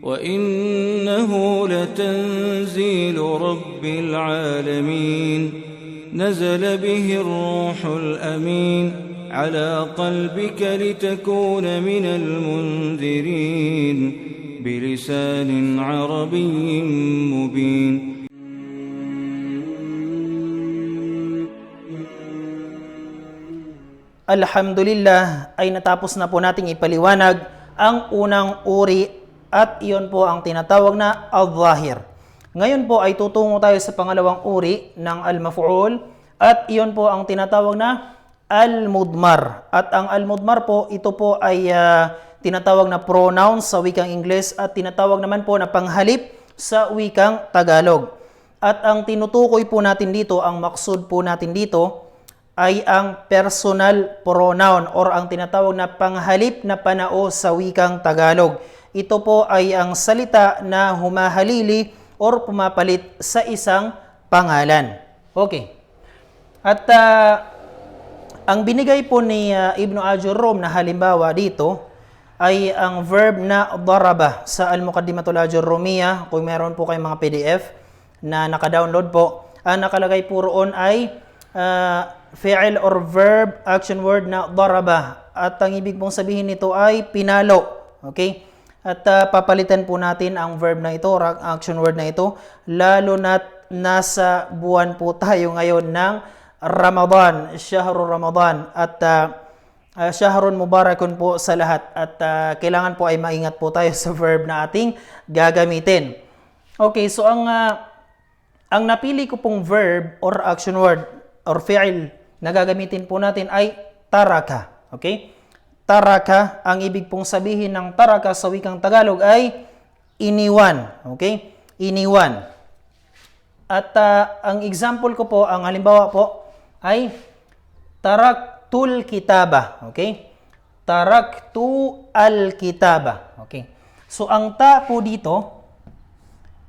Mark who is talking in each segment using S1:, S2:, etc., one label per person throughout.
S1: وإنه لتنزيل رب العالمين نزل به الروح الأمين على قلبك لتكون من المنذرين بلسان عربي مبين.
S2: Alhamdulillah ay natapos na po nating ipaliwanag ang unang uri at iyon po ang tinatawag na al-zahir. Ngayon po ay tutungo tayo sa pangalawang uri ng al-maf'ul at iyon po ang tinatawag na al-mudmar. At ang al-mudmar po, ito po ay tinatawag na pronoun sa wikang Ingles at tinatawag naman po na panghalip sa wikang Tagalog. At ang tinutukoy po natin dito, ang maksud po natin dito, ay ang personal pronoun or ang tinatawag na panghalip na panao sa wikang Tagalog. Ito po ay ang salita na humahalili or pumapalit sa isang pangalan. Okay. At ang binigay po ni Ibn Ajurrum na halimbawa dito ay ang verb na daraba sa Al-Muqaddimatul Ajurrumiyah. Kung meron po kayong mga PDF na naka-download po, ang nakalagay po roon ay fi'il or verb action word na daraba at ang ibig pong sabihin nito ay pinalo. Okay? At papalitan po natin ang verb na ito, action word na ito, lalo na't nasa buwan po tayo ngayon ng Ramadan, Shahrul Ramadan at Shahrun Mubarakun po sa lahat at kailangan po ay maingat po tayo sa verb na ating gagamitin. Okay, so ang napili ko pong verb or action word or fi'il na gagamitin po natin ay taraka. Okay? Taraka, ang ibig pong sabihin ng taraka sa wikang Tagalog ay iniwan. Okay? Iniwan. At ang example ko po, ang halimbawa po ay taraktul kitaba. Okay? Taraktu al-kitaba. Okay? So ang ta po dito,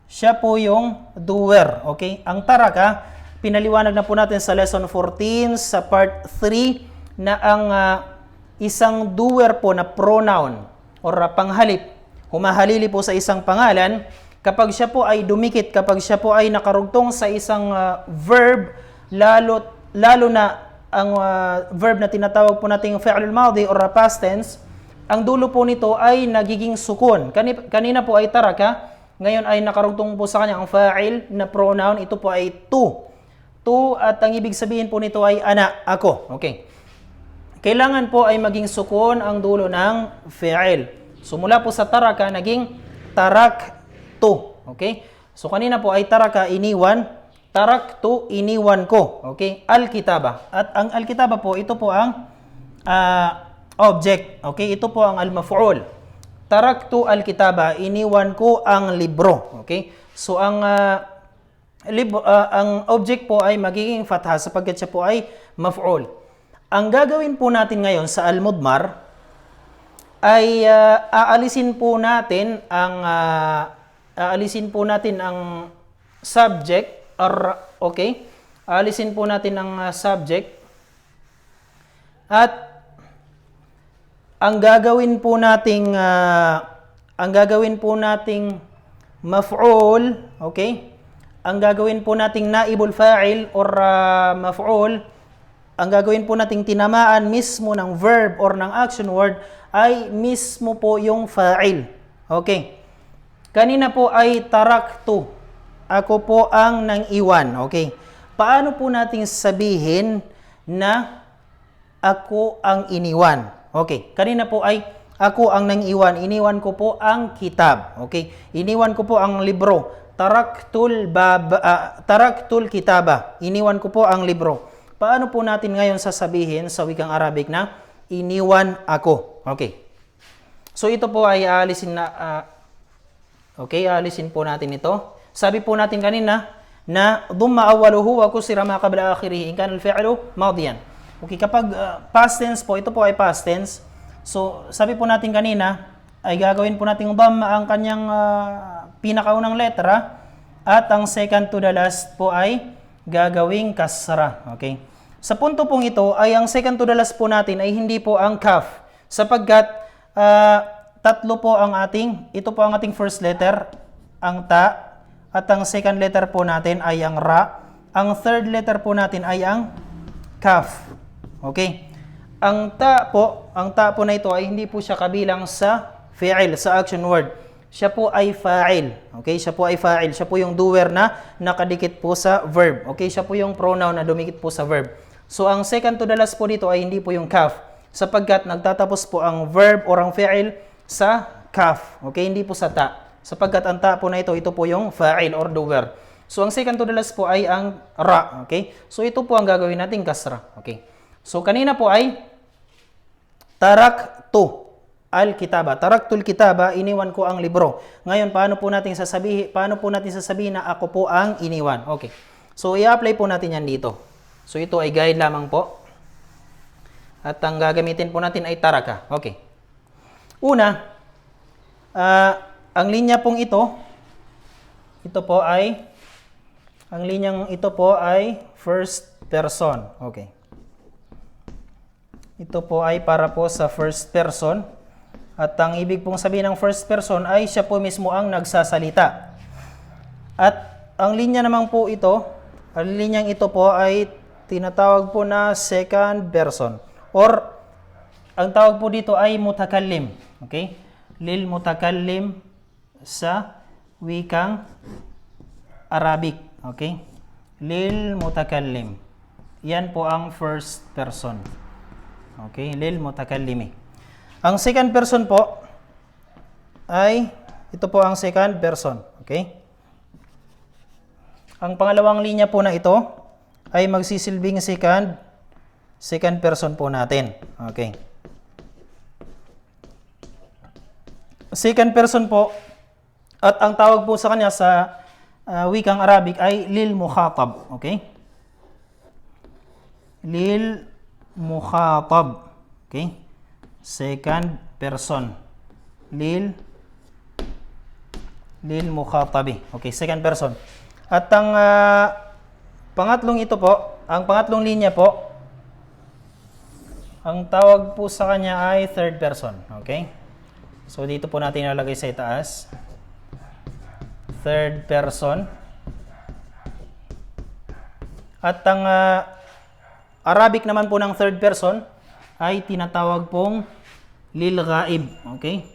S2: siya po yung doer. Okay? Ang taraka, pinaliwanag na po natin sa lesson 14 sa part 3 na ang isang doer po na pronoun or panghalip, humahalili po sa isang pangalan, kapag siya po ay dumikit, kapag siya po ay nakarugtong sa isang verb, lalo na ang verb na tinatawag po nating fi'lul madhi or past tense, ang dulo po nito ay nagiging sukun. Kanina po ay taraka, ngayon ay nakarugtong po sa kanya ang fa'il na pronoun, ito po ay tu. Tu at ang ibig sabihin po nito ay ana, ako. Okay. Kailangan po ay maging sukun ang dulo ng fi'il. So mula po sa taraka, naging taraktu. Okay? So kanina po ay taraka, iniwan. Taraktu, iniwan ko. Okay? Al-kitaba. At ang al-kitaba po, ito po ang object. Okay? Ito po ang al-maf'ul. Taraktu al-kitaba, iniwan ko ang libro. Okay? So ang object po ay magiging fatha sapagkat siya po ay maf'ul. Ang gagawin po natin ngayon sa al-mudmar ay aalisin po natin ang subject or okay? Aalisin po natin ang subject at ang gagawin po nating maf'ul, okay? Ang gagawin po nating naibul fa'il or maf'ul, ang gagawin po nating tinamaan mismo ng verb or ng action word ay mismo po yung fa'il. Okay. Kanina po ay taraktu. Ako po ang nang iwan. Okay. Paano po nating sabihin na ako ang iniwan? Okay. Kanina po ay ako ang nang iwan. Iniwan ko po ang kitab. Okay. Iniwan ko po ang libro. Taraktul kitaba. Iniwan ko po ang libro. Paano po natin ngayon sasabihin sa wikang Arabic na iniwan ako? Okay. So ito po ay aalisin po natin ito. Sabi po natin kanina na dumma awwaluhu wa kusira ma qabla akhirih in kana al-fi'lu madiyan. Okay, kapag past tense po, ito po ay past tense. So sabi po natin kanina ay gagawin po nating dhamma ang kanyang pinakaunang letra at ang second to the last po ay gagawing kasra. Okay? Sa punto pong ito ay ang second to the last po natin ay hindi po ang kaf sapagkat ito po ang ating first letter, ang ta, at ang second letter po natin ay ang ra. Ang third letter po natin ay ang kaf. Okay? Ang ta po na ito ay hindi po siya kabilang sa fi'il, sa action word. Siya po ay fa'il. Okay? Siya po ay fa'il. Siya po yung doer na nakadikit po sa verb. Okay? Siya po yung pronoun na dumikit po sa verb. So, ang second to the last po dito ay hindi po yung kaf, sapagkat nagtatapos po ang verb or ang fi'il sa kaf. Okay? Hindi po sa ta. Sapagkat ang ta po na ito po yung fa'il or doer. So, ang second to the last po ay ang ra. Okay? So, ito po ang gagawin nating kasra. Okay? So, kanina po ay taraktu al-kitaba. Taraktul kitaba, iniwan ko ang libro. Ngayon, paano po natin sasabihin na ako po ang iniwan? Okay. So, i-apply po natin yan dito. So, ito ay guide lamang po. At ang gagamitin po natin ay taraka. Okay. Una, ang linya pong ang linyang ito po ay first person. Okay. Ito po ay para po sa first person. At ang ibig pong sabihin ng first person ay siya po mismo ang nagsasalita. At ang linya naman po ito, ang linyang ito po ay tinatawag po na second person. Or, ang tawag po dito ay mutakallim. Okay? Lil mutakallim sa wikang Arabic. Okay? Lil mutakallim. Yan po ang first person. Okay? Lil mutakallimi. Ang second person po ay, ito po ang second person. Okay? Ang pangalawang linya po na ito ay magsisilbing second person po natin. Okay. Second person po, at ang tawag po sa kanya sa wikang Arabic ay lil mukhatab. Okay? Lil mukhatab. Okay? Second person. Lil mukhatabi. Okay, second person. At ang pangatlong linya po, ang tawag po sa kanya ay third person. Okay? So, dito po natin ilalagay sa itaas. Third person. At ang Arabic naman po ng third person ay tinatawag pong lil ghaib. Okay?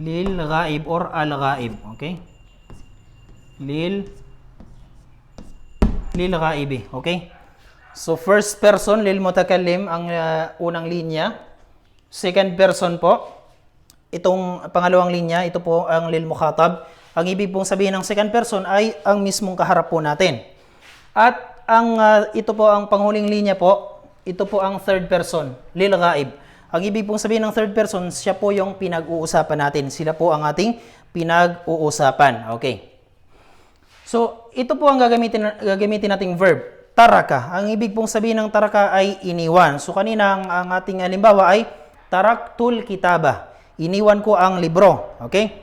S2: Lil ghaib or al ghaib. Okay? Lil ghaibi. Okay? So, first person, lil mutakallim, ang unang linya. Second person po, itong pangalawang linya, ito po ang lil mukhatab. Ang ibig pong sabihin ng second person ay ang mismong kaharap po natin. At ito po ang panghuling linya po, ito po ang third person, lil ghaib. Ang ibig pong sabihin ng third person, siya po yung pinag-uusapan natin. Sila po ang ating pinag-uusapan. Okay. So, ito po ang gagamitin nating verb, taraka. Ang ibig pong sabihin ng taraka ay iniwan. So, kanina ang ating halimbawa ay taraktul kitaba. Iniwan ko ang libro. Okay?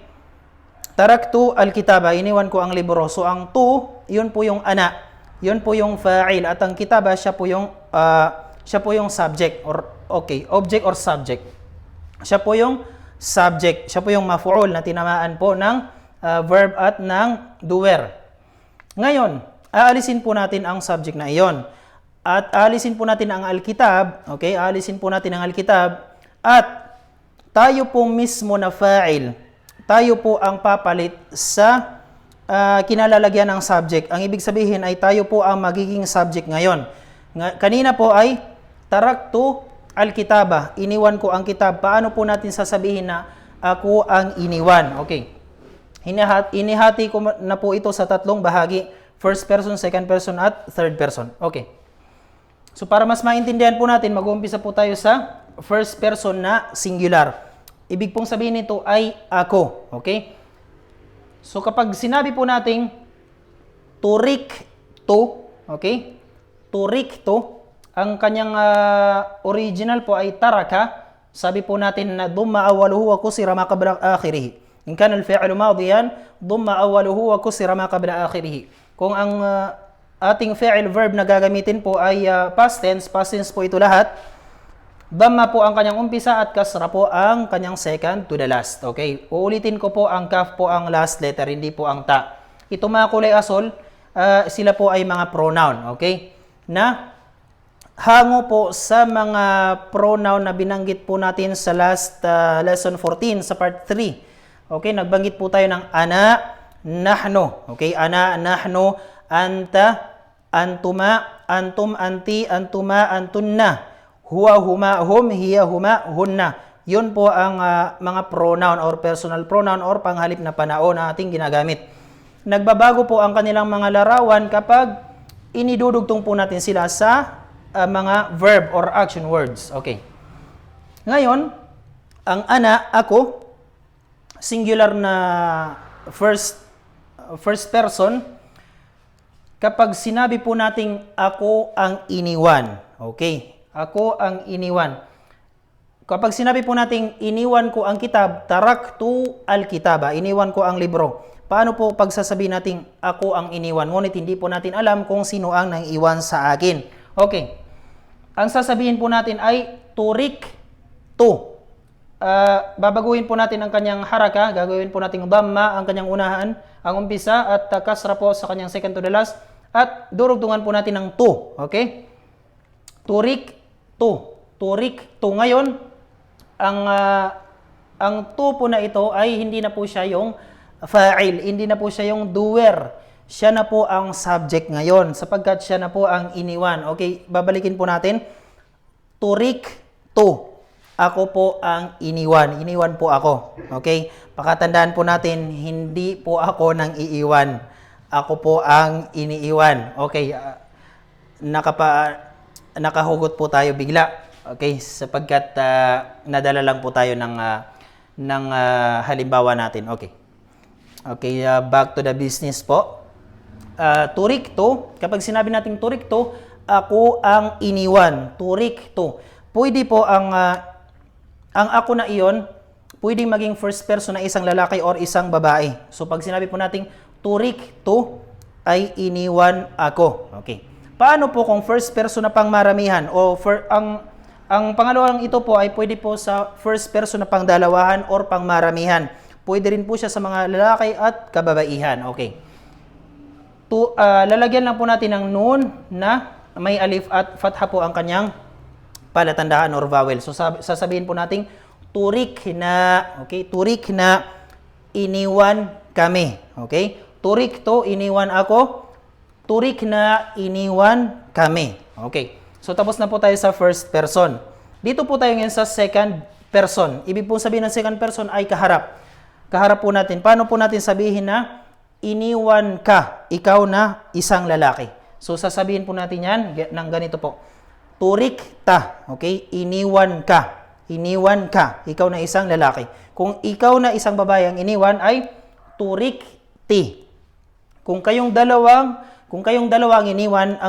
S2: Taraktu al-kitaba. Iniwan ko ang libro. So, ang tu, yun po yung ana. Yun po yung fa'il. At ang kitaba, siya po yung subject or object or subject. Siya po yung subject. Siya po yung mafu'ul na tinamaan po ng verb at ng doer. Ngayon, aalisin po natin ang subject na iyon. At aalisin po natin ang al-kitab. Okay? Aalisin po natin ang al-kitab. At tayo po mismo na fa'il. Tayo po ang papalit sa kinalalagyan ng subject. Ang ibig sabihin ay tayo po ang magiging subject ngayon. Kanina po ay taraktu al-kitaba. Iniwan ko ang kitab. Paano po natin sasabihin na ako ang iniwan? Okay. Inihati ko na po ito sa tatlong bahagi. First person, second person, at third person. Okay. So, para mas maintindihan po natin, mag-uumpisa po tayo sa first person na singular. Ibig pong sabihin nito ay ako. Okay? So, kapag sinabi po nating turiktu, okay? Turiktu, ang kanyang original po ay taraka. Sabi po natin na dumma awaluhu wa kusira ma qabla akhirih. In kana al-fi'lu madiyan, dumma awaluhu wa kusira ma qabla akhirih. Kung ang ating fi'il verb na gagamitin po ay past tense po ito lahat. Dhamma po ang kanyang umpisa at kasra po ang kanyang second to the last. Okay? Uulitin ko po, ang kaf po ang last letter, hindi po ang ta. Ito mga kulay asol, sila po ay mga pronoun. Okay? Na hango po sa mga pronoun na binanggit po natin sa last lesson 14 sa part 3. Okay? Nagbanggit po tayo ng ana, nahno. Okay? Ana, nahno, anta, antuma, antum, anti, antuma, antunna. Huwa, huma, hum, hiya, huma, hunna. Yun po ang mga pronoun or personal pronoun or panghalip na panao na ating ginagamit. Nagbabago po ang kanilang mga larawan kapag inidudugtong po natin sila sa mga verb or action words. Okay. Ngayon, ang ana, ako, singular na first person, kapag sinabi po nating ako ang iniwan. Okay. Ako ang iniwan. Kapag sinabi po nating iniwan ko ang kitab, taraktu al-kitaba, iniwan ko ang libro. Paano po pagsasabihin nating ako ang iniwan? Ngunit hindi po natin alam kung sino ang nang-iwan sa akin. Okay. Ang sasabihin po natin ay turik tu. Babaguhin po natin ang kanyang haraka, gagawin po natin dhamma ang kanyang unahan, ang umpisa, at kasra po sa kanyang second to the last, at durugtungan po natin ng tu. Okay? Turik tu. Turik tu. Ngayon, ang tu po na ito ay hindi na po siya yung fa'il, hindi na po siya yung doer. Siya na po ang subject ngayon sapagkat siya na po ang iniwan. Okay, babalikin po natin. Turik tu. Ako po ang iniwan. Iniwan po ako. Okay? Pakatandaan po natin, hindi po ako nang iiwan. Ako po ang iniiwan. Okay, nakahugot po tayo bigla. Okay, sapagkat nadala lang po tayo ng halimbawa natin. Okay. Okay, back to the business po. Turik to, kapag sinabi natin turik to, ako ang iniwan. Turik to. Pwede po ang ako na iyon, pwedeng maging first person na isang lalaki or isang babae. So pag sinabi po natin turik to, ay iniwan ako. Okay. Paano po kung first person na pangmaramihan o ang pangalawang ito po ay pwede po sa first person na pangdalawahan or pangmaramihan. Pwede rin po siya sa mga lalaki at kababaihan. Okay. Lalagyan lang po natin ng nun na may alif at fatha po ang kanyang palatandaan or vowel. So sasabihin po natin turik na, okay? Turik na iniwan kami. Okay? Turik to, iniwan ako. Turik na iniwan kami. Okay. So tapos na po tayo sa first person. Dito po tayo ngayon sa second person. Ibig po sabihin ng second person ay kaharap. Kaharap po natin. Paano po natin sabihin na iniwan ka, ikaw na isang lalaki? So sasabihin po natin yan ng ganito po. Turik ta. Okay? Iniwan ka. Iniwan ka. Ikaw na isang lalaki. Kung ikaw na isang babae ang iniwan ay turik ti. Kung kayong dalawa ang iniwan,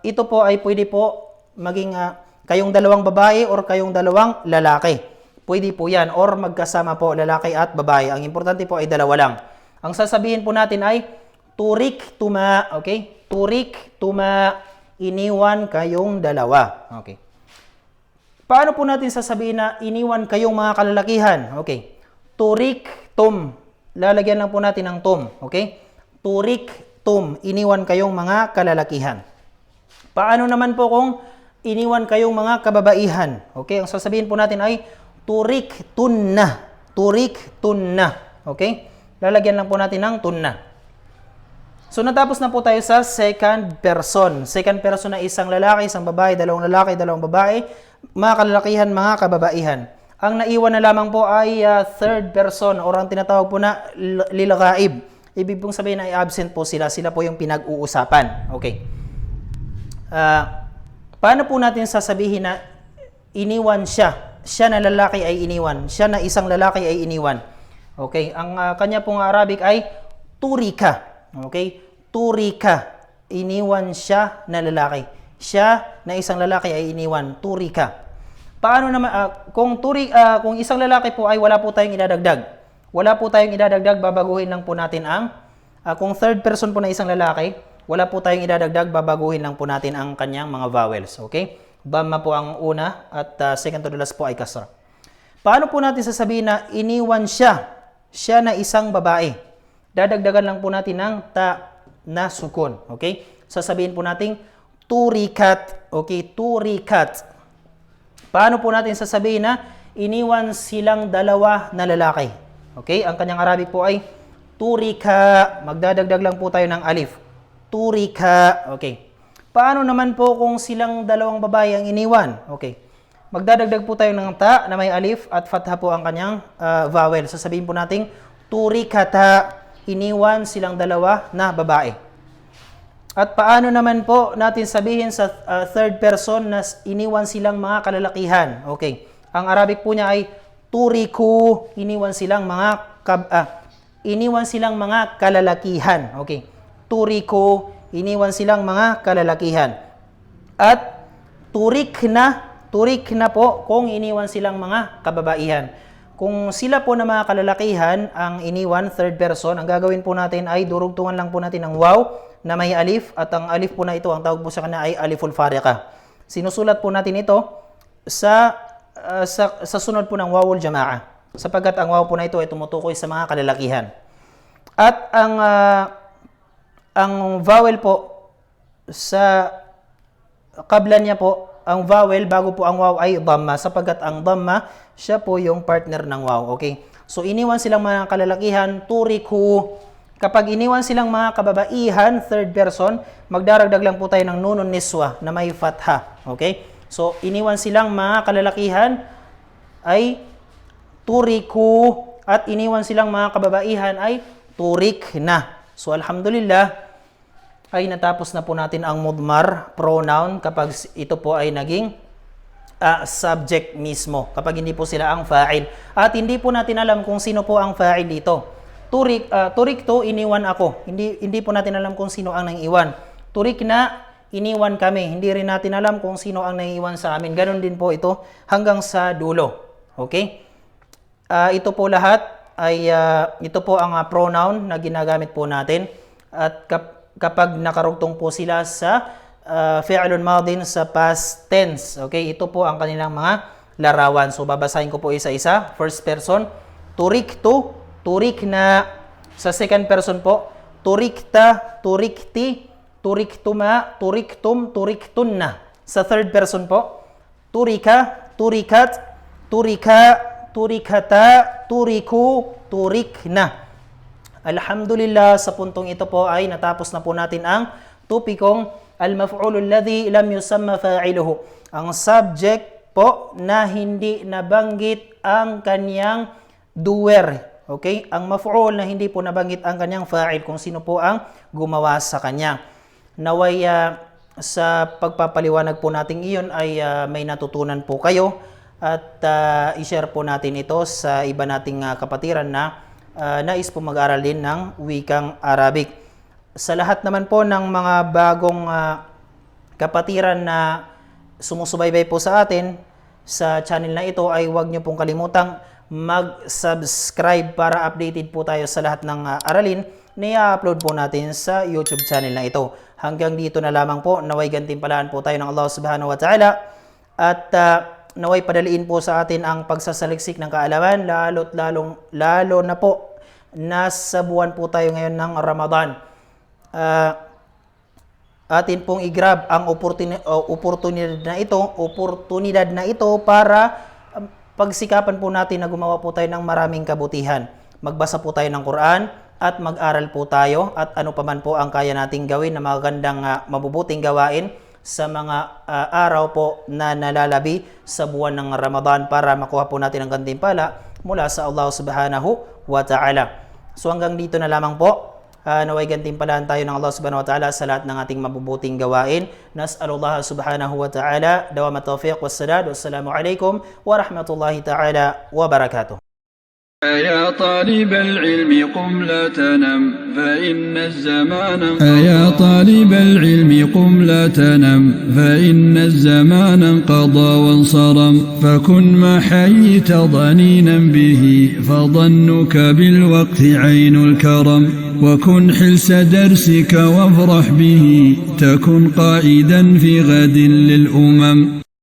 S2: ito po ay pwede po maging kayong dalawang babae or kayong dalawang lalaki. Pwede po yan or magkasama po lalaki at babae. Ang importante po ay dalawa lang. Ang sasabihin po natin ay turik tuma, okay? Turik tuma, iniwan kayong dalawa. Okay. Paano po natin sasabihin na iniwan kayong mga kalalakihan? Okay. Turik tum. Lalagyan lang po natin ng tum, okay? Turik iniwan kayong mga kalalakihan. Paano naman po kung iniwan kayong mga kababaihan? Okay, ang sasabihin po natin ay turik tunna. Turik tunna. Okay? Lalagyan lang po natin ng tunna. So natapos na po tayo sa second person. Second person na isang lalaki, isang babae, dalawang lalaki, dalawang babae, mga kalalakihan, mga kababaihan. Ang naiwan na lamang po ay third person or ang tinatawag po na lilghaib. Ibig pong sabihin ay absent po sila. Sila po yung pinag-uusapan. Okay. Paano po natin sasabihin na iniwan siya? Siya na lalaki ay iniwan. Siya na isang lalaki ay iniwan. Okay. Ang kanya pong Arabic ay turika. Okay. Turika. Iniwan siya na lalaki. Siya na isang lalaki ay iniwan. Turika. Paano naman, kung isang lalaki po ay wala po tayong idadagdag. Wala po tayong idadagdag, babaguhin lang po natin kung third person po na isang lalaki, wala po tayong idadagdag, babaguhin lang po natin ang kanyang mga vowels. Okay? Dhamma po ang una at second to the last po ay kasra. Paano po natin sasabihin na iniwan siya? Siya na isang babae. Dadagdagan lang po natin ng ta na sukun. Okay? Sasabihin po natin turikat. Okay? Turikat. Paano po natin sasabihin na iniwan silang dalawa na lalaki? Okay? Ang kanyang Arabic po ay turika. Magdadagdag lang po tayo ng alif. Turika. Okay. Paano naman po kung silang dalawang babae ang iniwan? Okay. Magdadagdag po tayo ng ta na may alif at fatha po ang kanyang vowel. Sasabihin po natin turikata. Iniwan silang dalawa na babae. At paano naman po natin sabihin sa third person na iniwan silang mga kalalakihan? Okay. Ang Arabic po niya ay turiku. Iniwan silang mga kalalakihan. Okay. Turiku. Iniwan silang mga kalalakihan. At turik na po kung iniwan silang mga kababaihan. Kung sila po na mga kalalakihan ang iniwan, third person, ang gagawin po natin ay durugtungan lang po natin ng waw na may alif at ang alif po na ito, ang tawag po sa kanya ay aliful fariqa. Sinusulat po natin ito sa sunod po ng wawul jama'a sapagkat ang waw po na ito ay tumutukoy sa mga kalalakihan. At ang vowel po sa kabla niya po, ang vowel bago po ang waw ay dhamma sapagkat ang dhamma siya po yung partner ng waw. Okay? So iniwan silang mga kalalakihan, turiku. Kapag iniwan silang mga kababaihan, third person, magdaragdag lang po tayo ng nunun niswa na may fatha. Okay? So iniwan silang mga kalalakihan ay turiku at iniwan silang mga kababaihan ay turik na. So alhamdulillah ay natapos na po natin ang mudmar pronoun kapag ito po ay naging subject mismo, kapag hindi po sila ang fa'il. At hindi po natin alam kung sino po ang fa'il dito. Turik to, iniwan ako. Hindi po natin alam kung sino ang naiiwan. Turik na, iniwan kami. Hindi rin natin alam kung sino ang naiiwan sa amin. Ganon din po ito hanggang sa dulo. Okay? Ito po lahat ay ito po ang pronoun na ginagamit po natin. At kapag nakarugtong po sila sa fi'lun madin sa past tense. Okay, ito po ang kanilang mga larawan. So babasahin ko po isa-isa. First person, turiktu, turikna. Sa second person po, turikta, turikti, turiktuma, turiktum, turiktunna. Sa third person po, turika, turikat, turika, turikata, turiku, turikna. Alhamdulillah, sa puntong ito po ay natapos na po natin ang topikong al-maf'ulul ladhi lam yusamma fa'iluhu. Ang subject po na hindi nabanggit ang kanyang doer. Okay? Ang maf'ul na hindi po nabanggit ang kanyang fa'il, kung sino po ang gumawa sa kanya. Naway sa pagpapaliwanag po natin iyon ay may natutunan po kayo at i-share po natin ito sa iba nating kapatiran na nais po mag-aral din ng wikang Arabic. Sa lahat naman po ng mga bagong kapatiran na sumusubaybay po sa atin sa channel na ito ay huwag niyo pong kalimutang mag-subscribe para updated po tayo sa lahat ng aralin na i-upload po natin sa YouTube channel na ito. Hanggang dito na lamang po, naway gantimpalaan po tayo ng Allah subhanahu wa ta'ala at naway padaliin po sa atin ang pagsasaliksik ng kaalaman, lalo na po nasa buwan po tayo ngayon ng Ramadan. Atin pong i-grab ang oportunidad na ito para pagsikapan po natin na gumawa po tayo ng maraming kabutihan. Magbasa po tayo ng Quran at mag-aral po tayo at ano pa man po ang kaya nating gawin na magandang mabubuting gawain sa mga araw po na nalalabi sa buwan ng Ramadan para makuha po natin ang gantimpala mula sa Allah subhanahu wa ta'ala. So hanggang dito na lamang po. Naway gantimpalaan tayo ng Allah subhanahu wa ta'ala sa lahat ng ating mabubuting gawain. Nas'alullah subhanahu wa ta'ala dawamat tawfiq wassadad. Wassalamu alaikum wa rahmatullahi ta'ala wa barakatuh.
S3: يا طالب العلم قم لا تنم فإن الزمان يا طالب العلم قم لا تنم فإن الزمان انقضى وانصرم فكن ما حييت ضنينا به فظنك بالوقت عين الكرم وكن حلس درسك وافرح به تكن قائدا في غد للأمم